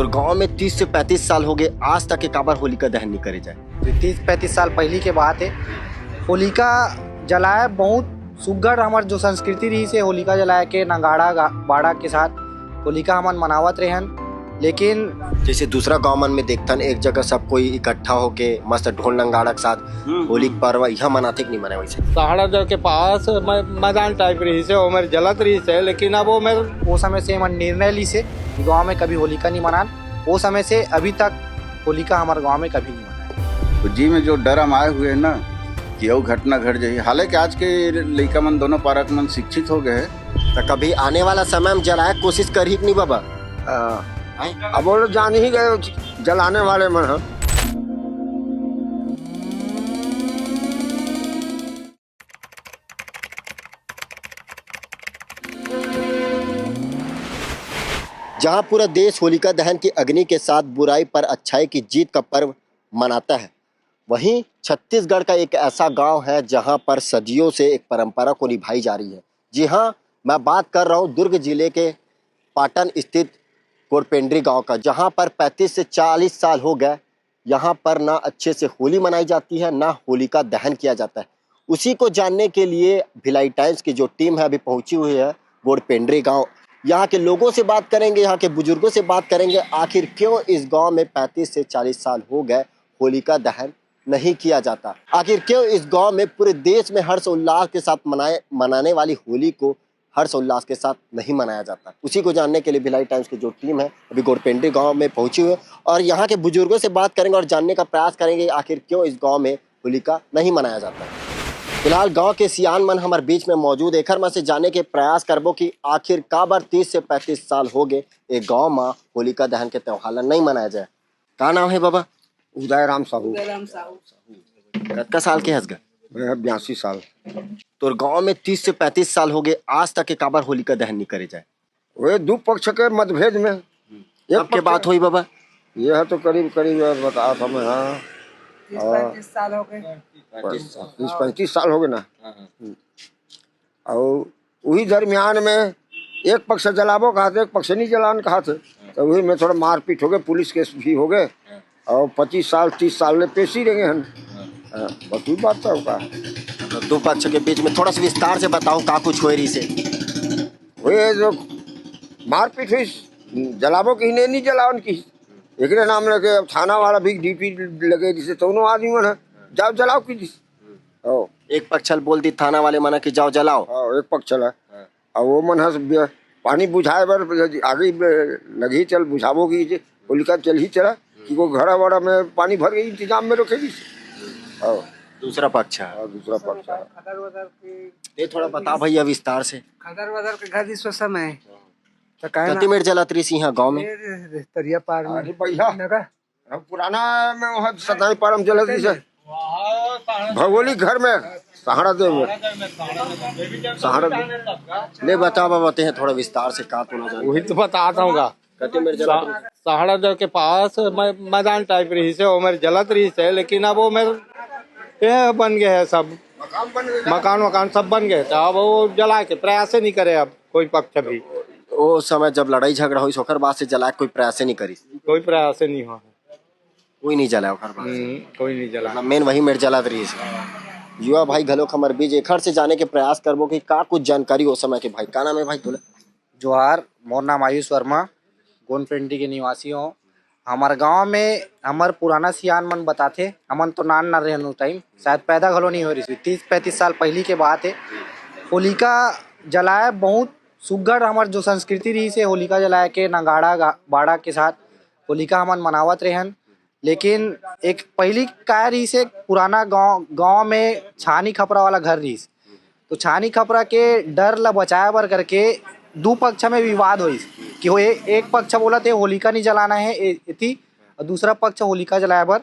तो गांव में 30 से 35 साल हो गए, आज तक एक बार होलिका दहन नहीं करे जाए। 30-35 साल पहले के बात है। होलिका जलाए बहुत सुघड़ हमार जो संस्कृति रही से होलिका जलाए के नगाड़ा बाड़ा के साथ होलिका हमन मनावत रहन। लेकिन जैसे दूसरा गांव मन में देखतन एक जगह सब कोई इकट्ठा होके मस्त ढोल नगाड़ा के साथ होली पर्व यहाँ मनाते कि नहीं मनाए वैसे। सहाड़ा दर के पास मैदान टाइप रही से और मेरे जलत रही से, लेकिन अब वो समय से मन निर्णय ली से गाँव में कभी होलिका नहीं मनान। वो समय से अभी तक होलिका हमारे गाँव में कभी नहीं मनाए। तो जी में जो डर हम आए हुए हैं ना कि वो घटना घट जाए। हालांकि आज के लड़का मन दोनों पारक मन शिक्षित हो गए हैं। तो कभी आने वाला समय में जलाए कोशिश करी कि नहीं बाबा? अब वो लोग जान ही गए जलाने वाले मन हैं। जहां पूरा देश होलिका दहन की अग्नि के साथ बुराई पर अच्छाई की जीत का पर्व मनाता है, वहीं छत्तीसगढ़ का एक ऐसा गांव है जहां पर सदियों से एक परंपरा को निभाई जा रही है। जी हां, मैं बात कर रहा हूं दुर्ग जिले के पाटन स्थित गोरपेंड्री गांव का, जहां पर 35 से 40 साल हो गए यहां पर ना अच्छे से होली मनाई जाती है, ना होलिका दहन किया जाता है। उसी को जानने के लिए भिलाई टाइम्स की जो टीम है अभी पहुंची हुई है गोरपेंड्री गांव। यहाँ के लोगों से बात करेंगे, यहाँ के बुजुर्गों से बात करेंगे, आखिर क्यों इस गांव में 35 से 40 साल हो गए होलिका दहन नहीं किया जाता। आखिर क्यों इस गांव में पूरे देश में हर्ष उल्लास के साथ मनाने वाली होली को हर्ष उल्लास के साथ नहीं मनाया जाता। उसी को जानने के लिए भिलाई टाइम्स की जो टीम है अभी गोरपेंड्री गांव में पहुंची हुई है और यहाँ के बुजुर्गों से बात करेंगे और जानने का प्रयास करेंगे आखिर क्यों इस गाँव में होलिका नहीं मनाया जाता। फिलहाल गांव के सियान मन हमारे बीच में मौजूद एकर में से जानने के प्रयास करबो कि आखिर का बार 30 से 35 साल हो गए एक गांव में होलिका दहन के त्योहार नहीं मनाया जाए। का नाम है बाबा? उदय राम साहू। कितना साल के हंसगा? 82 साल। तो गांव में 30 से 35 साल हो गए, आज तक एक बार होलिका दहन नहीं करे जाए। वे दो पक्ष के मतभेद में एक के बात हुई बाबा? यह है तो करीब बता था मैं। हाँ 30-35 साल हो गए। 35 साल हो गए ना। और वही दरमियान में एक पक्ष जलाबो कहा थे, एक पक्ष नहीं जलान कहा थे, तो वही में थोड़ा मारपीट हो गए, पुलिस केस भी हो गए और 25 साल 30 साल में पेशी रहेंगे हम। बस वही बात था। दो पक्ष के बीच में थोड़ा सा विस्तार से बताओ का कुछ हुई रही से। वे जो मारपीट हुई, जलाबो की नहीं जलावन की, एक नाम लगे थाना वाला भी ड्यूटी लगे जिसे दोनों आदमी मन जाओ जलाओ की। एक पक्ष बोल दी थाना वाले मना कि जाओ जलाओ। एक पक्ष चला और वो मन पानी बुझाए बर आगे लगी चल बुझावो की होलिका चल ही चला कि वो घड़ा वड़ा में पानी भर गई इंतजाम में रखेगी। दूसरा पक्ष है। दूसरा पक्ष ये थोड़ा बता भैया विस्तार से। खदर के घर इस समय तो कति मिनट जलात रही यहाँ गाँव में? तरिया पार में भैया पुराना में वहाँ सताई पारम जलत से भगोली घर में सहारा दे सहारा दे। ले बता बताते हैं थोड़ा विस्तार से का तो वही तो बताता हूँ। कति मिनट जला सहाड़ा दर के पास मैदान टाइप रही से और मेरे जलत रही से, लेकिन अब वो मेरे ये बन गए है सब मकान सब बन गए, तो अब वो जला के प्रयास नहीं करे अब कोई पक्ष भी। वो समय जब लड़ाई झगड़ा हुई सोकर बाद से जला कोई प्रयास नहीं करी, कोई प्रयास नहीं हुआ, कोई नहीं जला कोई नहीं जला। मेन वही मेरे जला रही है। युवा भाई घलो खमर बीज एक से जाने के प्रयास करबो कि का कुछ जानकारी हो समय के। भाई का नाम है भाई बोले? जोहार, मोर नाम आयुष वर्मा, गोरपेंड्री के निवासी हो। हमारे गांव में हमार पुराना सियान मन बताते, हमन तो नान ना रहे टाइम, शायद पैदा घलो नहीं हो रही। 30-35 साल पहले के बात है। होलिका जलाए बहुत सुघड़ हमार जो संस्कृति रही से होलिका जलाए के नगाड़ा बाड़ा के साथ होलिका हमन मनावत रहन। लेकिन एक पहली का रही से पुराना गांव में छानी खपरा वाला घर रही, तो छानी खपरा के डर ला बचाए बर करके दो पक्ष में विवाद हुई कि वो एक पक्ष बोला थे होलिका नहीं जलाना है इति, और दूसरा पक्ष होलिका जलाए बर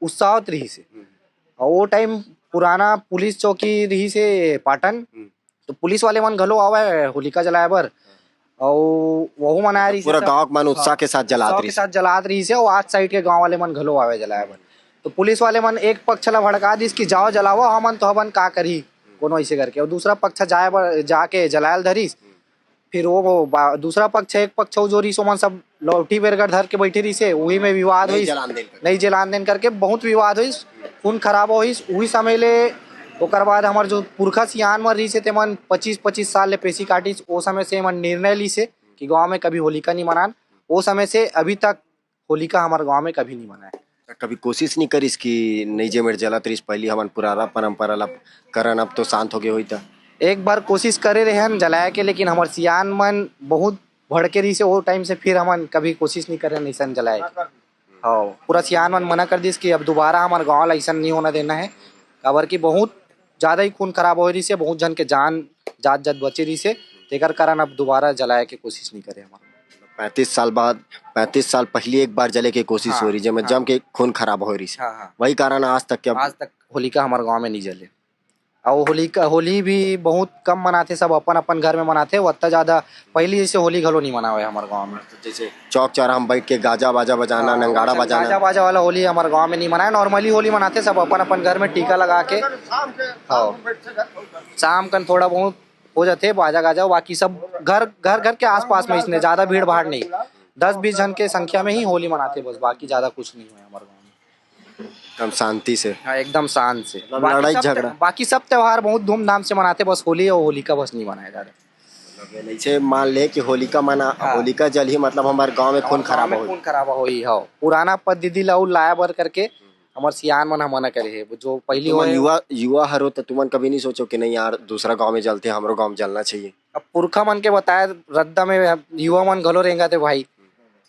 उत्साहित रही से। और वो टाइम पुराना पुलिस चौकी रही से पाटन, तो पुलिस वाले मन घलो आवे होलिका जलाए बर और वहू मनाया रही पूरा गांव मन उत्साह के साथ जलात रही से। और आज साइड के गांव वाले मन घलो आवे जलाए बर, तो पुलिस वाले मन एक पक्ष ला भड़का दिस कि जाओ जलाओ, हमन तो हमन का करी कोनो ऐसे करके, और दूसरा पक्ष जाके जलायल धरीस। फिर वो दूसरा पक्ष एक पक्ष जो रही सो मन सब लौटी बेरगढ़ धर के बैठी रही से, वही में विवाद हुई, नहीं जलान देन करके बहुत विवाद हुई, खून खराब हुई। वही समय ले ओकर बाद हमार जो पुरखा सियान में रही से ते मन 25-25 साल ले पेशी काटी। वो समय से मन निर्णय ली से कि गांव में कभी होलिका नहीं मनान। वो समय से अभी तक होलिका हमारे गांव में कभी नहीं मनाए। कभी कोशिश नहीं करिस कि नहीं जे मेरे जला तरीस पहली हमार पुराना परंपरा ला करन, अब तो शांत हो गए हुई था। एक बार कोशिश करे रहे हम जलाए के, लेकिन हमार सियान मन बहुत भड़के रही से वो टाइम से फिर हम कभी कोशिश नहीं करे ऐसा जलाए के। हाँ, पूरा सियान मन मना कर दिस कि अब दोबारा हमारे गाँव ला ऐसा नहीं होना देना है। खबर की बहुत ज्यादा ही खून खराब हो रही से, बहुत जन के जान जात बचे रही से, तेकर कारण अब दोबारा जलाए के कोशिश नहीं करे। हमारा 35 साल बाद, 35 साल पहले एक बार जले की कोशिश हाँ, हो रही जब हाँ, जम के खून खराब हो रही से। हाँ, हाँ। वही कारण आज तक क्या आज तक होलिका हमारे गांव में नहीं जले। और होली भी बहुत कम मनाते, सब अपन अपन घर में मनाते। उतना ज्यादा पहले जैसे होली घलो नहीं मना हुआ है हमारे गांव में। जैसे चौक चौराहा में बैठ के गाजा बाजा बजाना, नंगाड़ा गाजा बजाना, बाजा वाला होली हमारे गांव में नहीं मनाया। नॉर्मली होली मनाते सब अपन अपन घर में टीका लगा के। हाँ, शाम कन थोड़ा बहुत हो जाते बाजा गाजा, बाकी सब घर के आसपास में, इसने ज्यादा भीड़ भाड़ नहीं, 10-20 जन के संख्या में ही होली मनाते बस, बाकी ज्यादा कुछ नहीं हुआ हमारे गाँव में। एकदम शांति से। हाँ, एकदम शांत से। लड़ाई झगड़ा, बाकी सब त्योहार बहुत धूमधाम से मनाते, बस होली और होलिका बस नहीं मनाया जा रहा। जैसे मान ले कि होलिका मना, हाँ। होलिका जल ही मतलब हमारे गांव में खून खराब हो। खून खराब हुई हो, पुराना पद्धति लाऊ लाया बर करके हमारे सियान मन मना करे है। जो पहली हो युवा हरो तो तुमन कभी नहीं सोचो कि नहीं यार दूसरा गांव में जलते, हमारे गांव में जलना चाहिए। अब पुरखा मन के बताया रद्दा में युवा मन घलो रहेंगे थे भाई।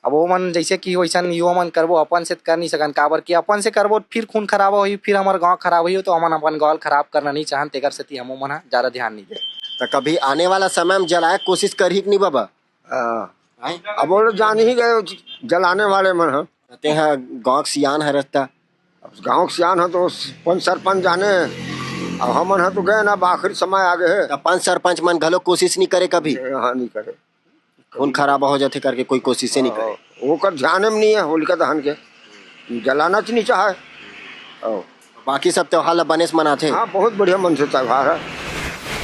अब वो मन जैसे कि वैसा युवा मन करबो, अपन से कर नहीं सकन, काबर कि अपन से करबो फिर खून खराब हुई, फिर हमारे गांव खराब हुई, तो हमन अपन गांव खराब करना नहीं चाहन, तेकर से हम मन ज्यादा ध्यान नहीं दे। तो कभी आने वाला समय में जलाए कोशिश कर ही कि नहीं बाबा? अब वो लोग जान ही गए जलाने वाले मन है, कहते हैं गाँव सियान है रास्ता। अब गाँव के सियान है तो पंच सरपंच जाने, अब हमन है तो गए ना, आखिरी समय आ गए है। पंच सरपंच मन घलो कोशिश नहीं करे कभी? हाँ, नहीं करे, खून खराब हो जाते करके कोई कोशिश नहीं करे। वो कर ध्यान में नहीं है होलिका दहन के, जलाना तो नहीं चाहे। बाकी सब त्योहार बने से मनाते। हाँ, बहुत बढ़िया मन से त्योहार है।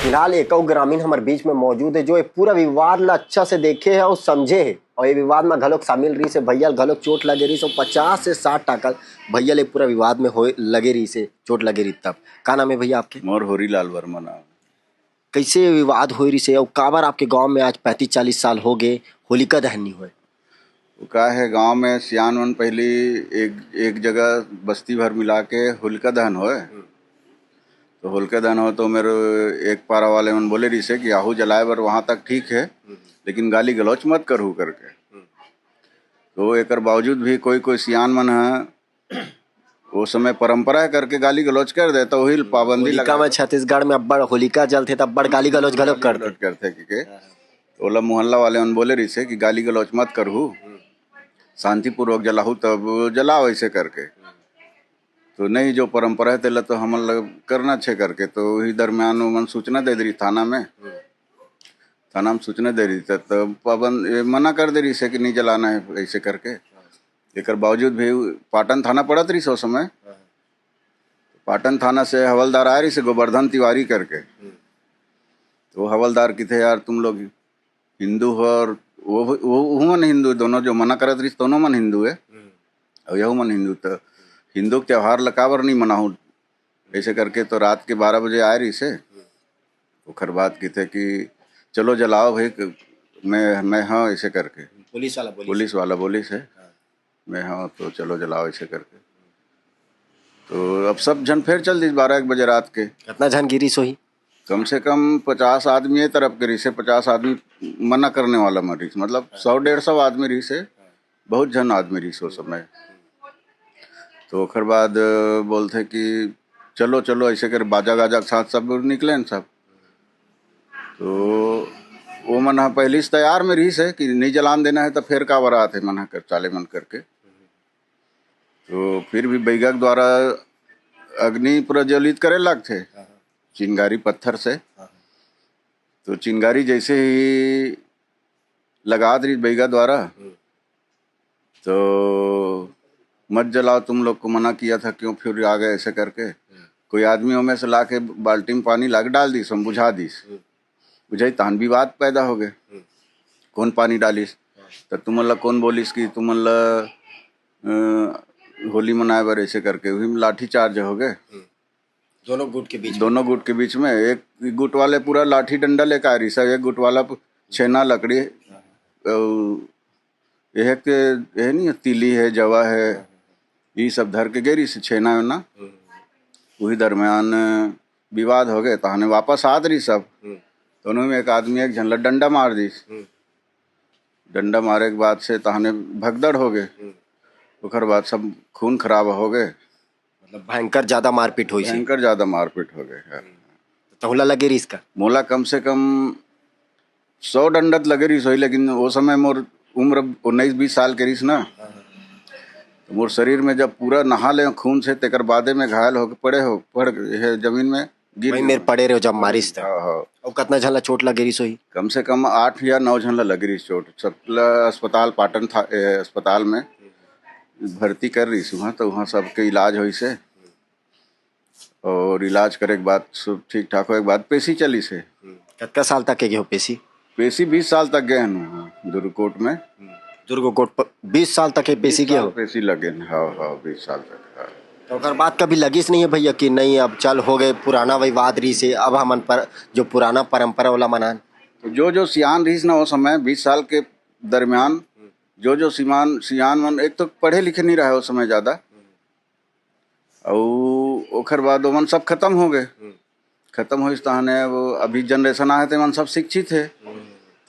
फिलहाल एक और ग्रामीण हमारे बीच में मौजूद है जो ये पूरा विवाद ला अच्छा से देखे है और समझे है, और ये विवाद में घलोक शामिल रही से। भैया घलोक चोट लगे रही से, 50 से 60 टाकल भैया ले पूरा विवाद में हो लगे रही से, चोट लगे रही। तब का नाम है भैया आपके? मोर होरीलाल वर्मा नाम। कैसे विवाद हो रही से और काबर आपके गांव में आज 35-40 साल हो गए होलिका दहन नहीं हुए? वो का है, गांव में सियान वन पहले एक जगह बस्ती भर मिला के होलिका दहन होए। तो होलिका दहन हो तो मेरे एक पारा वाले मन बोले रही से कि आहू जलाए बर वहाँ तक ठीक है, लेकिन गाली गलौच मत करू करके। तो एक बावजूद भी कोई सियान मन है वो समय परंपरा है करके गाली गलौच कर दे, तो वही पाबंदी होलिका में छत्तीसगढ़ में अब्बड़ होलिका जलते तब बड़ गाली गलौच घलोक करते कि ओला मोहल्ला वाले मन बोले रही से कि गाली गलौच मत करहू, शांतिपूर्वक जलाहू तब जलाओ ऐसे करके। तो नहीं, जो परंपरा है तेला तो हम करना छे करके। तो वही दरमियान मन सूचना दे रही थाना में सूचना दे रही थी, तो पाबंद मना कर दे रही से कि नहीं जलाना है ऐसे करके। एक बावजूद भी पाटन थाना पड़त रही सो समय, पाटन थाना से हवलदार आ रही से गोवर्धन तिवारी करके। तो हवलदार की थे यार तुम लोग हिंदू हो, और वो मन हिंदू, दोनों जो मना करत रही दोनों मन हिंदू है और यहू मन हिंदू, तो हिंदू के त्योहार लकाबर नहीं मनाऊँ ऐसे करके। तो रात के 12 बजे आए रही से, ओखर बात की थे कि चलो जलाओ भाई, मैं हाँ ऐसे करके। पुलिस वाला बोली से मैं हाँ, तो चलो जलाओ ऐसे करके। तो अब सब जन फिर चल दी 12-1 बजे रात के। कितना जन गिरी सोही? कम से कम 50 आदमी ये तरफ के रही से, 50 आदमी मना करने वाला मरीज, मतलब 100-150 आदमी रही से, बहुत जन आदमी रही सो समय। तो ओखर बाद बोलते कि चलो चलो ऐसे कर, बाजा गाजा के साथ सब निकले न सब। तो वो मना पहले से तैयार में रही से कि नहीं जलान देना है, तो फिर का बरात है मना कर चाले मन करके। तो फिर भी बैगक द्वारा अग्नि प्रज्वलित करे लगते चिंगारी पत्थर से। तो चिंगारी जैसे ही लगा दी बैगा द्वारा, तो मत जलाओ, तुम लोग को मना किया था, क्यों फिर आ गए ऐसे करके। कोई आदमियों में से ला के बाल्टी में पानी ला के डाल दी, हम बुझा दी, बुझाई तहन विवाद पैदा हो गए, कौन पानी डालिस। तो तुमला कौन बोलिस कि तुमला होली मनाए बर ऐसे करके वही में लाठी चार्ज हो गए दोनों गुट के बीच में। दोनों गुट के बीच में। एक गुट वाले पूरा लाठी डंडा लेकर आ रही सब, एक गुट वाला छेना लकड़ी, यह के यह नहीं तीली है जवा है ये सब धर के गेरी से छेना है ना। वही दरमियान विवाद हो गए तहने वापस आत रही सब, दोनों में एक आदमी एक झनला डंडा मार दी। डंडा मारे के बाद से तहने भगदड़ हो गए, ओकर बाद सब खून खराब हो गए, मतलब भयंकर ज्यादा मारपीट हुई। भयंकर ज्यादा मारपीट हो गए। तहुला लगे रिस का मोला कम से कम 100 डंडत लगे रही सोई, लेकिन वो समय मोर उम्र 19-20 साल के रहीस ना, तो मोर शरीर में जब पूरा नहा ले खून से तेकर बादे में घायल हो पड़ गए जमीन में गिर वही मेरे पड़े रहे जब मारिस था। हाँ। और कितना झला चोट लगे रही सोई? कम से कम 8 या 9 झन लगी रही चोट। सबला अस्पताल पाटन था, अस्पताल में भर्ती कर रही वहाँ, तो वहाँ सबके इलाज हुई से, और इलाज करे के बाद सब ठीक ठाक हो के बाद पेशी चली से। कितना साल तक के हो पेशी? पेशी 20 साल तक गए हैं दुर्गकोट में। दुर्गकोट पर 20 साल तक के पेशी के हो? पेशी लगे। हाँ 20 साल तक। हाँ। तो अगर बात कभी लगी नहीं है भैया कि नहीं अब चल हो गए पुराना विवाद रही से, अब हमन पर जो पुराना परंपरा वाला मनान? तो जो सियान रही ना वो समय 20 साल के दरमियान जो सियान मन एक तो पढ़े लिखे नहीं रहे उस समय ज्यादा, और ओखर बाद वो मन सब खत्म हो गए। खत्म हो तहने वो अभी जनरेशन आए थे मन सब शिक्षित है,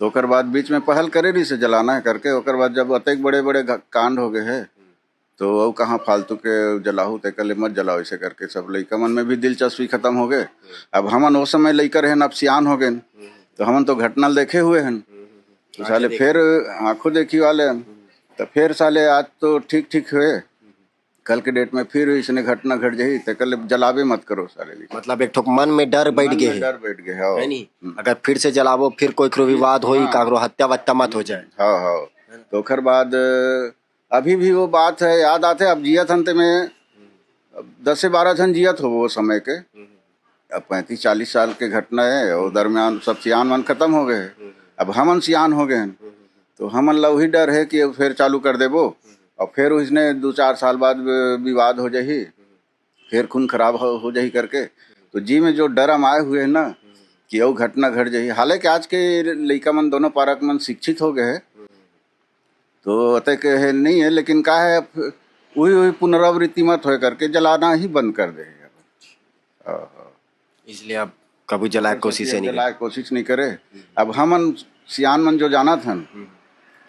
तो ओकर बाद बीच में पहल करे रही से जलाना है करके। ओकर बाद जब अतेक बड़े बड़े कांड हो गए है तो वो कहाँ फालतू के जलाहू ते कले मत जलाओ ऐसे करके सब लइका मन में भी दिलचस्पी खत्म हो गए। अब हमन वो समय लइका रहन, अब सियान हो गए, तो हमन तो घटना देखे हुए हैं, तो साले फिर आंखों देखी वाले, तो फिर साले आज तो ठीक हुए, कल के डेट में फिर इसने घटना घट जाही तो कल जलावे मत करो साले। मतलब एक ठोक मन में डर बैठ गए डर बैठ गए। हाँ है नहीं, अगर फिर से जलावो फिर कोई विवाद होई, काकरो हत्या वत्या मत हो जाए। हाँ। तो ओकर बाद अभी भी वो बात है याद आते। अब जियत हन ते में 10 से 12 जन जियत हो वो समय के। अब 35-40 साल के घटना है, और दरमियान सब सियान मन खत्म हो गए। अब हमन सियान हो गए, तो हमन ला वही डर है कि फिर चालू कर देबो, और फिर उसने 2-4 साल बाद विवाद हो जाही, फिर खून खराब हो जाही करके। तो जी में जो डर हम आए हुए हैं ना कि वो घटना घट जाही। हालांकि आज के लइका मन दोनों पारक मन शिक्षित हो गए हैं, तो अतः है नहीं है, लेकिन का है वही पुनरावृत्ति मत हो करके जलाना ही बंद कर दे। इसलिए अब कभी जलाए कोशिश नहीं करे। अब हमन सियान मन जो जाना था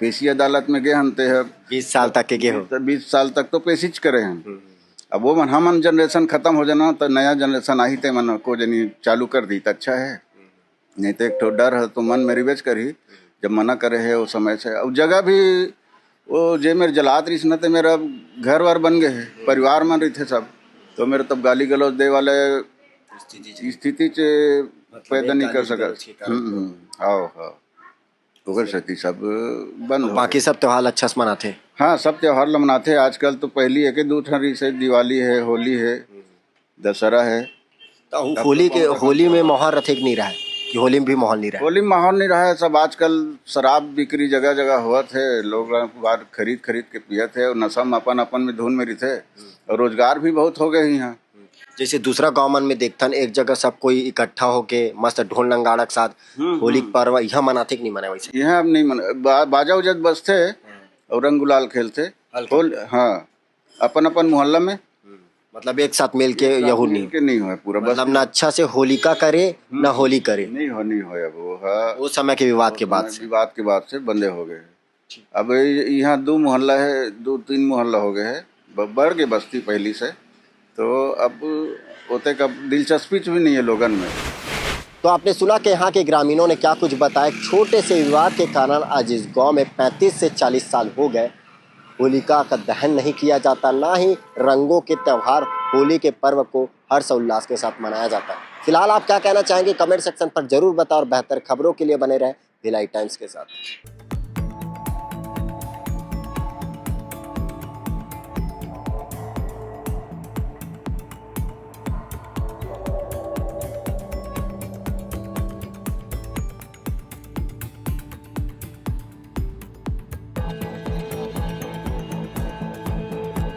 पेशी अदालत में गए हन ते 20 साल तक के हो, 20 साल तक तो पेशीच करे हैं। अब वो मन हमन जनरेशन खत्म हो जाना तो नया जनरेशन आई ते मन को जनी चालू कर दी तो अच्छा है, नहीं तो एक ठो डर है तो मन में रिवेज करी जब मना करे है वो समय से। अब जगह भी वो जे मेरे जलात रही न, तो मेरा घर वार बन गए है, परिवार मन रही थे सब, तो मेरे तब गाली गलौज दे वाले स्थिति से पैदा नहीं कर सका। हाँ ओकर सती सब बंद हो। बाकी सब त्योहार अच्छा से मनाते? हाँ सब त्योहार मनाते हैं। आजकल तो पहली है कि 2 ठरी से दिवाली है, होली है, दशहरा है। तो होली में माहौल रथे नहीं रहा है कि होली में भी माहौल नहीं रहा? होली में माहौल नहीं रहा है। सब आजकल शराब बिक्री जगह जगह हुआ थे, लोग बाहर खरीद के पिया थे, और नशा में अपन में धुन में रही थे, और रोजगार भी बहुत हो गए यहाँ। जैसे दूसरा गांव मन में देखथन एक जगह सब कोई इकट्ठा होके मस्त ढोल नंगाड़ा के साथ होली पर्व यहाँ मनाते कि नहीं मनाए? वैसे यहाँ अब नहीं मना, बाजा उजा बजते और रंग गुलाल खेलते। हाँ अपन मोहल्ला में, मतलब एक साथ मिल के यहू नहीं हुआ पूरा, मतलब ना अच्छा से होलिका करे ना होली करे, नहीं हो अब वो समय के विवाद के बाद से बंदे हो गए। अब यहाँ 2 मोहल्ला है, 2-3 मोहल्ला हो गए है, बढ़ के बस्ती पहली से, तो अब होते कब दिलचस्पी भी नहीं है लोगन में। तो आपने सुना कि यहाँ के ग्रामीणों ने क्या कुछ बताया। छोटे से विवाद के कारण आज इस गांव में 35 से 40 साल हो गए होलिका का दहन नहीं किया जाता, ना ही रंगों के त्यौहार होली के पर्व को हर्ष उल्लास के साथ मनाया जाता है। फिलहाल आप क्या कहना चाहेंगे कमेंट सेक्शन पर जरूर बताओ, और बेहतर खबरों के लिए बने रहे भिलाई टाइम्स के साथ।